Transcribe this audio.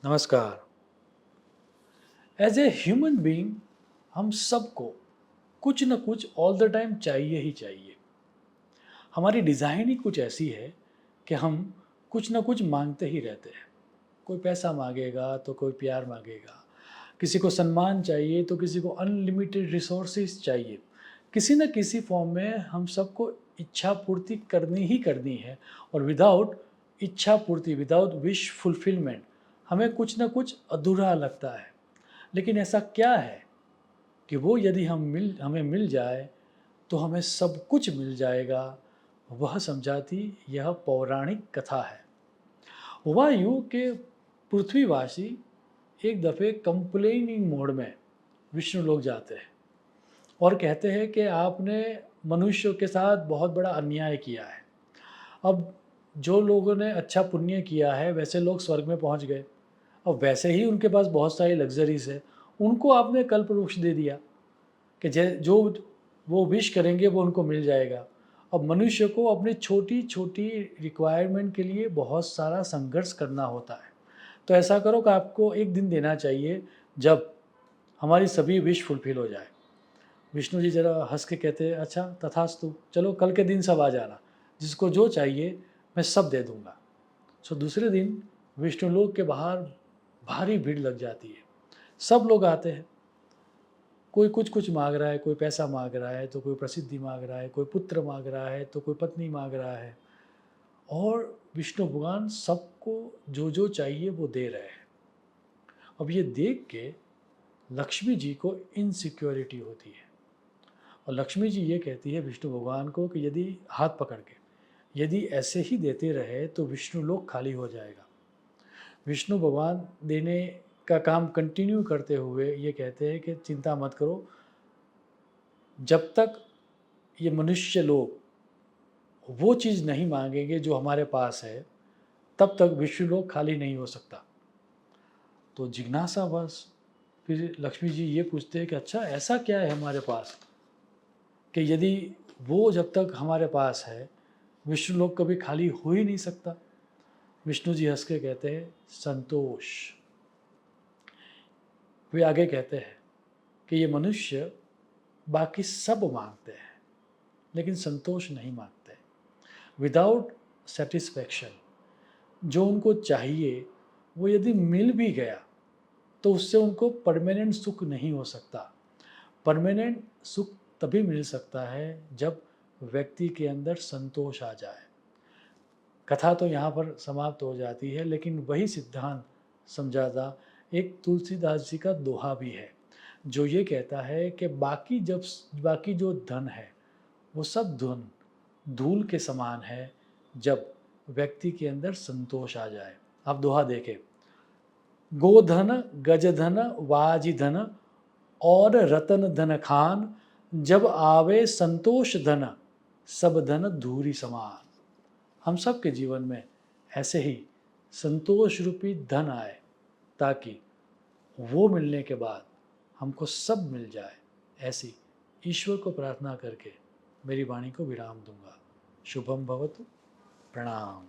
नमस्कार। As a human being हम सबको कुछ न कुछ ऑल द टाइम चाहिए ही चाहिए। हमारी डिज़ाइन ही कुछ ऐसी है कि हम कुछ न कुछ मांगते ही रहते हैं। कोई पैसा मांगेगा तो कोई प्यार मांगेगा, किसी को सम्मान चाहिए तो किसी को अनलिमिटेड रिसोर्सेज चाहिए। किसी न किसी फॉर्म में हम सबको इच्छा पूर्ति करनी ही करनी है, और विदाउट इच्छा पूर्ति, विदाउट विश फुलफिलमेंट हमें कुछ न कुछ अधूरा लगता है। लेकिन ऐसा क्या है कि वो यदि हमें मिल जाए तो हमें सब कुछ मिल जाएगा? वह समझाती यह पौराणिक कथा है। हुआ यूँ कि पृथ्वीवासी एक दफ़े कंप्लेनिंग मोड में विष्णु लोक जाते हैं और कहते हैं कि आपने मनुष्यों के साथ बहुत बड़ा अन्याय किया है। अब जो लोगों ने अच्छा पुण्य किया है वैसे लोग स्वर्ग में पहुंच गए। अब वैसे ही उनके पास बहुत सारी लग्जरीज है, उनको आपने कल्पवृक्ष दे दिया कि जो वो विश करेंगे वो उनको मिल जाएगा। अब मनुष्य को अपनी छोटी-छोटी रिक्वायरमेंट के लिए बहुत सारा संघर्ष करना होता है। तो ऐसा करो कि आपको एक दिन देना चाहिए जब हमारी सभी विश फुलफ़िल हो जाए। विष्णु जी ज़रा हँस के कहते हैं, अच्छा तथास्तु, चलो कल के दिन सब आ जाना, जिसको जो चाहिए मैं सब दे दूँगा। सो दूसरे दिन विष्णुलोक के बाहर भारी भीड़ लग जाती है। सब लोग आते हैं। कोई कुछ-कुछ माँग रहा है, कोई पैसा माँग रहा है, तो कोई प्रसिद्धि माँग रहा है, कोई पुत्र माँग रहा है, तो कोई पत्नी माँग रहा है, और विष्णु भगवान सबको जो-जो चाहिए वो दे रहे हैं। अब ये देख के लक्ष्मी जी को इनसिक्योरिटी होती है, और लक्ष्मी जी ये कहती है विष्णु भगवान को कि यदि हाथ पकड़ के, यदि ऐसे ही देते रहे तो विष्णु लोक खाली हो जाएगा। विष्णु भगवान देने का काम कंटिन्यू करते हुए ये कहते हैं कि चिंता मत करो, जब तक ये मनुष्य लोग वो चीज़ नहीं मांगेंगे जो हमारे पास है, तब तक विष्णुलोक खाली नहीं हो सकता। तो जिज्ञासावश फिर लक्ष्मी जी ये पूछते हैं कि अच्छा ऐसा क्या है हमारे पास कि यदि वो जब तक हमारे पास है, विष्णुलोक कभी खाली हो ही नहीं सकता। विष्णु जी हंस के कहते हैं, संतोष। वे आगे कहते हैं कि ये मनुष्य बाकी सब मांगते हैं लेकिन संतोष नहीं मांगते। विदाउट सेटिस्फैक्शन, जो उनको चाहिए वो यदि मिल भी गया तो उससे उनको परमानेंट सुख नहीं हो सकता। परमानेंट सुख तभी मिल सकता है जब व्यक्ति के अंदर संतोष आ जाए। कथा तो यहाँ पर समाप्त हो जाती है, लेकिन वही सिद्धांत समझाता एक तुलसीदास जी का दोहा भी है, जो ये कहता है कि बाकी जो धन है वो सब धन धूल के समान है जब व्यक्ति के अंदर संतोष आ जाए। आप दोहा देखें, गोधन गजधन वाजिधन और रतन धन खान, जब आवे संतोष धन सब धन धूरी समान। हम सब के जीवन में ऐसे ही संतोष रूपी धन आए, ताकि वो मिलने के बाद हमको सब मिल जाए। ऐसी ईश्वर को प्रार्थना करके मेरी वाणी को विराम दूंगा। शुभम भवतु। प्रणाम।